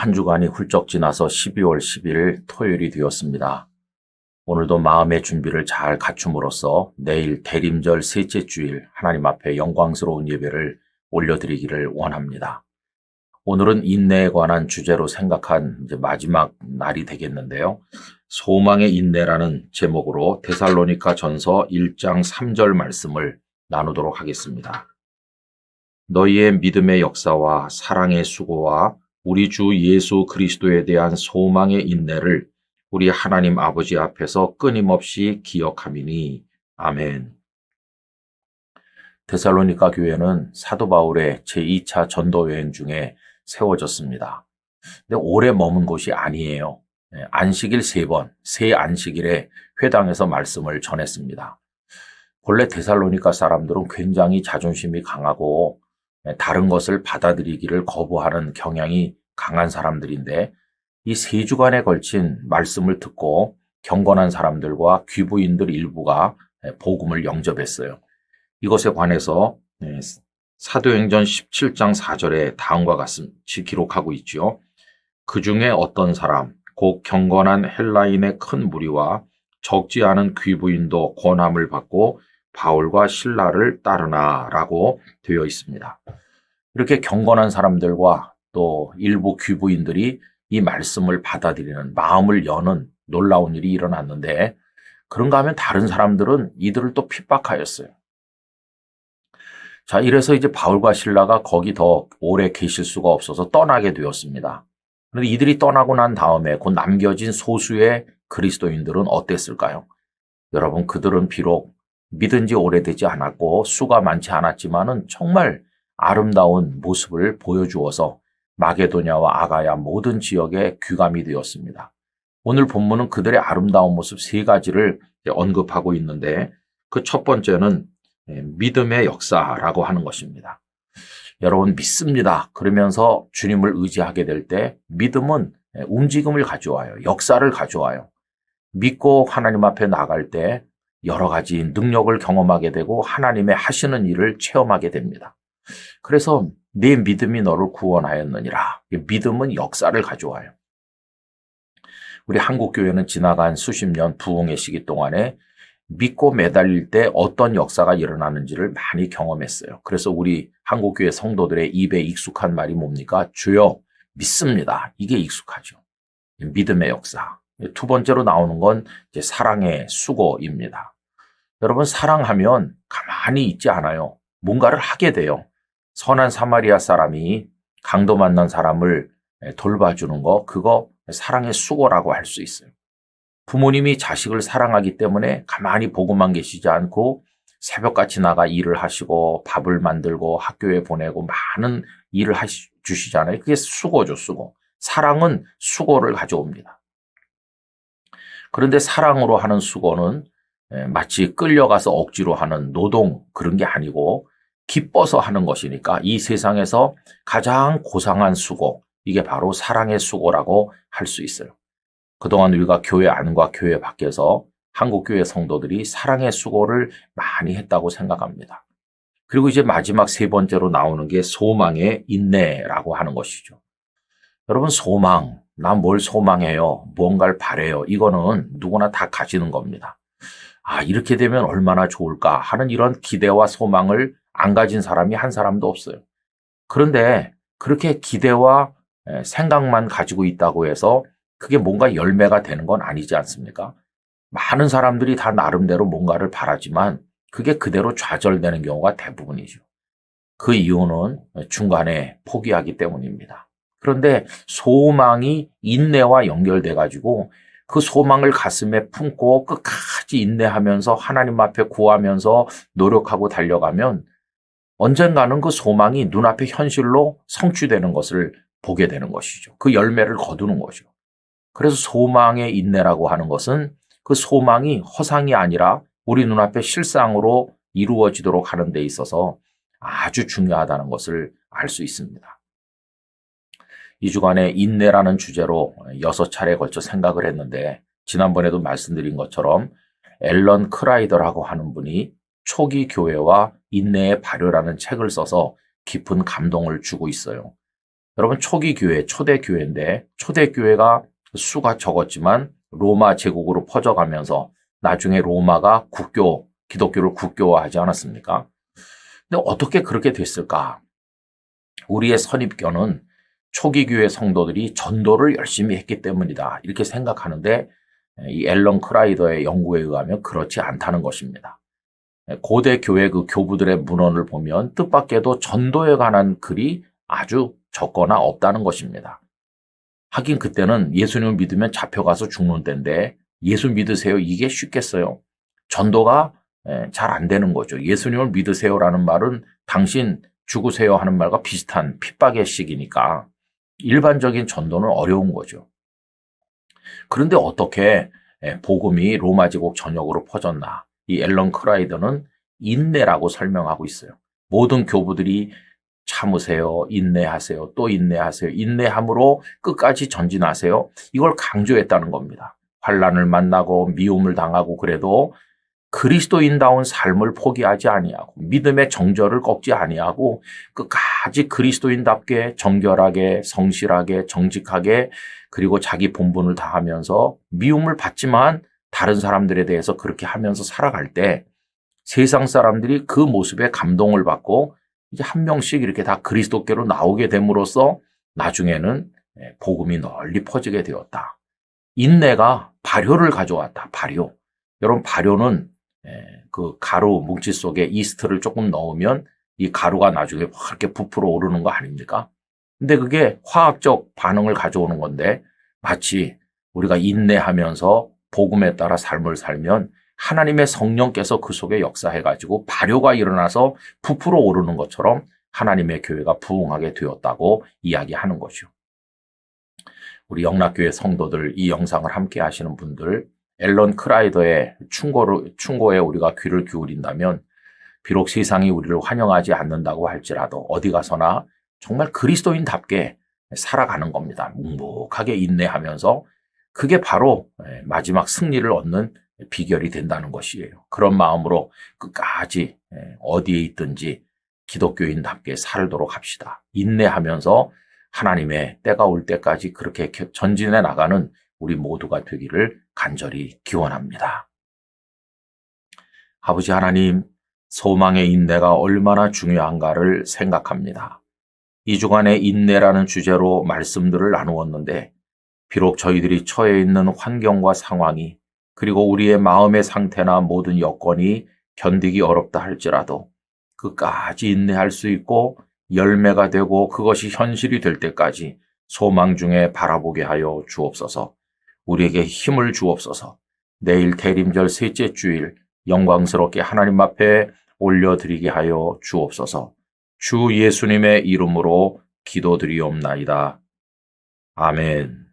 한 주간이 훌쩍 지나서 12월 10일 토요일이 되었습니다. 오늘도 마음의 준비를 잘 갖춤으로써 내일 대림절 셋째 주일 하나님 앞에 영광스러운 예배를 올려드리기를 원합니다. 오늘은 인내에 관한 주제로 생각한 이제 마지막 날이 되겠는데요. 소망의 인내라는 제목으로 데살로니가 전서 1장 3절 말씀을 나누도록 하겠습니다. 너희의 믿음의 역사와 사랑의 수고와 우리 주 예수 그리스도에 대한 소망의 인내를 우리 하나님 아버지 앞에서 끊임없이 기억함이니 아멘. 데살로니가 교회는 사도 바울의 제2차 전도 여행 중에 세워졌습니다. 근데 오래 머문 곳이 아니에요. 안식일 3번, 세 안식일에 회당에서 말씀을 전했습니다. 본래 데살로니가 사람들은 굉장히 자존심이 강하고 다른 것을 받아들이기를 거부하는 경향이 강한 사람들인데 이 3주간에 걸친 말씀을 듣고 경건한 사람들과 귀부인들 일부가 복음을 영접했어요. 이것에 관해서 사도행전 17장 4절에 다음과 같이 기록하고 있죠. 그 중에 어떤 사람, 곧 경건한 헬라인의 큰 무리와 적지 않은 귀부인도 권함을 받고 바울과 실라를 따르나 라고 되어 있습니다. 이렇게 경건한 사람들과 또 일부 귀부인들이 이 말씀을 받아들이는 마음을 여는 놀라운 일이 일어났는데 그런가 하면 다른 사람들은 이들을 또 핍박하였어요. 자, 이래서 이제 바울과 실라가 거기 더 오래 계실 수가 없어서 떠나게 되었습니다. 그런데 이들이 떠나고 난 다음에 곧 남겨진 소수의 그리스도인들은 어땠을까요? 여러분, 그들은 비록 믿은 지 오래되지 않았고 수가 많지 않았지만은 정말 아름다운 모습을 보여주어서 마게도냐와 아가야 모든 지역에 귀감이 되었습니다. 오늘 본문은 그들의 아름다운 모습 3가지를 언급하고 있는데 그 첫 번째는 믿음의 역사라고 하는 것입니다. 여러분 믿습니다. 그러면서 주님을 의지하게 될 때 믿음은 움직임을 가져와요. 역사를 가져와요. 믿고 하나님 앞에 나갈 때 여러 가지 능력을 경험하게 되고 하나님의 하시는 일을 체험하게 됩니다. 그래서 내 믿음이 너를 구원하였느니라. 믿음은 역사를 가져와요. 우리 한국교회는 지나간 수십 년 부흥의 시기 동안에 믿고 매달릴 때 어떤 역사가 일어나는지를 많이 경험했어요. 그래서 우리 한국교회 성도들의 입에 익숙한 말이 뭡니까? 주여 믿습니다. 이게 익숙하죠. 믿음의 역사. 두 번째로 나오는 건 이제 사랑의 수고입니다. 여러분 사랑하면 가만히 있지 않아요. 뭔가를 하게 돼요. 선한 사마리아 사람이 강도 만난 사람을 돌봐주는 거 그거 사랑의 수고라고 할 수 있어요. 부모님이 자식을 사랑하기 때문에 가만히 보고만 계시지 않고 새벽같이 나가 일을 하시고 밥을 만들고 학교에 보내고 많은 일을 주시잖아요. 그게 수고죠, 수고. 사랑은 수고를 가져옵니다. 그런데 사랑으로 하는 수고는 마치 끌려가서 억지로 하는 노동 그런 게 아니고 기뻐서 하는 것이니까 이 세상에서 가장 고상한 수고, 이게 바로 사랑의 수고라고 할 수 있어요. 그동안 우리가 교회 안과 교회 밖에서 한국교회 성도들이 사랑의 수고를 많이 했다고 생각합니다. 그리고 이제 마지막 3번째로 나오는 게 소망의 인내라고 하는 것이죠. 여러분 소망, 난 뭘 소망해요? 뭔가를 바래요? 이거는 누구나 다 가지는 겁니다. 아, 이렇게 되면 얼마나 좋을까 하는 이런 기대와 소망을 안 가진 사람이 한 사람도 없어요. 그런데 그렇게 기대와 생각만 가지고 있다고 해서 그게 뭔가 열매가 되는 건 아니지 않습니까? 많은 사람들이 다 나름대로 뭔가를 바라지만 그게 그대로 좌절되는 경우가 대부분이죠. 그 이유는 중간에 포기하기 때문입니다. 그런데 소망이 인내와 연결돼 가지고 그 소망을 가슴에 품고 끝까지 인내하면서 하나님 앞에 구하면서 노력하고 달려가면 언젠가는 그 소망이 눈앞의 현실로 성취되는 것을 보게 되는 것이죠. 그 열매를 거두는 거죠. 그래서 소망의 인내라고 하는 것은 그 소망이 허상이 아니라 우리 눈앞에 실상으로 이루어지도록 하는 데 있어서 아주 중요하다는 것을 알 수 있습니다. 이 주간에 인내라는 주제로 6차례에 걸쳐 생각을 했는데 지난번에도 말씀드린 것처럼 앨런 크라이더라고 하는 분이 초기 교회와 인내의 발효라는 책을 써서 깊은 감동을 주고 있어요. 여러분 초기 교회, 초대 교회인데 초대 교회가 수가 적었지만 로마 제국으로 퍼져가면서 나중에 로마가 기독교를 국교화하지 않았습니까? 근데 어떻게 그렇게 됐을까? 우리의 선입견은 초기 교회 성도들이 전도를 열심히 했기 때문이다. 이렇게 생각하는데 이 앨런 크라이더의 연구에 의하면 그렇지 않다는 것입니다. 고대 교회 그 교부들의 문헌을 보면 뜻밖에도 전도에 관한 글이 아주 적거나 없다는 것입니다. 하긴 그때는 예수님을 믿으면 잡혀가서 죽는 때인데 예수 믿으세요 이게 쉽겠어요? 전도가 잘 안 되는 거죠. 예수님을 믿으세요라는 말은 당신 죽으세요 하는 말과 비슷한 핍박의 시기니까 일반적인 전도는 어려운 거죠. 그런데 어떻게 복음이 로마 제국 전역으로 퍼졌나? 이 앨런 크라이더는 인내라고 설명하고 있어요. 모든 교부들이 참으세요, 인내하세요, 또 인내하세요, 인내함으로 끝까지 전진하세요. 이걸 강조했다는 겁니다. 환난을 만나고 미움을 당하고 그래도 그리스도인다운 삶을 포기하지 아니하고 믿음의 정절을 꺾지 아니하고 끝까지 그리스도인답게 정결하게 성실하게 정직하게 그리고 자기 본분을 다하면서 미움을 받지만 다른 사람들에 대해서 그렇게 하면서 살아갈 때 세상 사람들이 그 모습에 감동을 받고 이제 한 명씩 이렇게 다 그리스도께로 나오게 됨으로써 나중에는 복음이 널리 퍼지게 되었다. 인내가 발효를 가져왔다. 발효. 여러분 발효는 그 가루 뭉치 속에 이스트를 조금 넣으면 이 가루가 나중에 확 이렇게 부풀어 오르는 거 아닙니까? 근데 그게 화학적 반응을 가져오는 건데 마치 우리가 인내하면서 복음에 따라 삶을 살면 하나님의 성령께서 그 속에 역사해가지고 발효가 일어나서 부풀어 오르는 것처럼 하나님의 교회가 부흥하게 되었다고 이야기하는 거죠. 우리 영락교회 성도들 이 영상을 함께 하시는 분들 앨런 크라이더의 충고에 우리가 귀를 기울인다면 비록 세상이 우리를 환영하지 않는다고 할지라도 어디 가서나 정말 그리스도인답게 살아가는 겁니다. 묵묵하게 인내하면서 그게 바로 마지막 승리를 얻는 비결이 된다는 것이에요. 그런 마음으로 끝까지 어디에 있든지 기독교인답게 살도록 합시다. 인내하면서 하나님의 때가 올 때까지 그렇게 전진해 나가는 우리 모두가 되기를 간절히 기원합니다. 아버지 하나님, 소망의 인내가 얼마나 중요한가를 생각합니다. 이 주간의 인내라는 주제로 말씀들을 나누었는데 비록 저희들이 처해 있는 환경과 상황이 그리고 우리의 마음의 상태나 모든 여건이 견디기 어렵다 할지라도 끝까지 인내할 수 있고 열매가 되고 그것이 현실이 될 때까지 소망 중에 바라보게 하여 주옵소서. 우리에게 힘을 주옵소서. 내일 대림절 셋째 주일 영광스럽게 하나님 앞에 올려드리게 하여 주옵소서. 주 예수님의 이름으로 기도드리옵나이다. 아멘.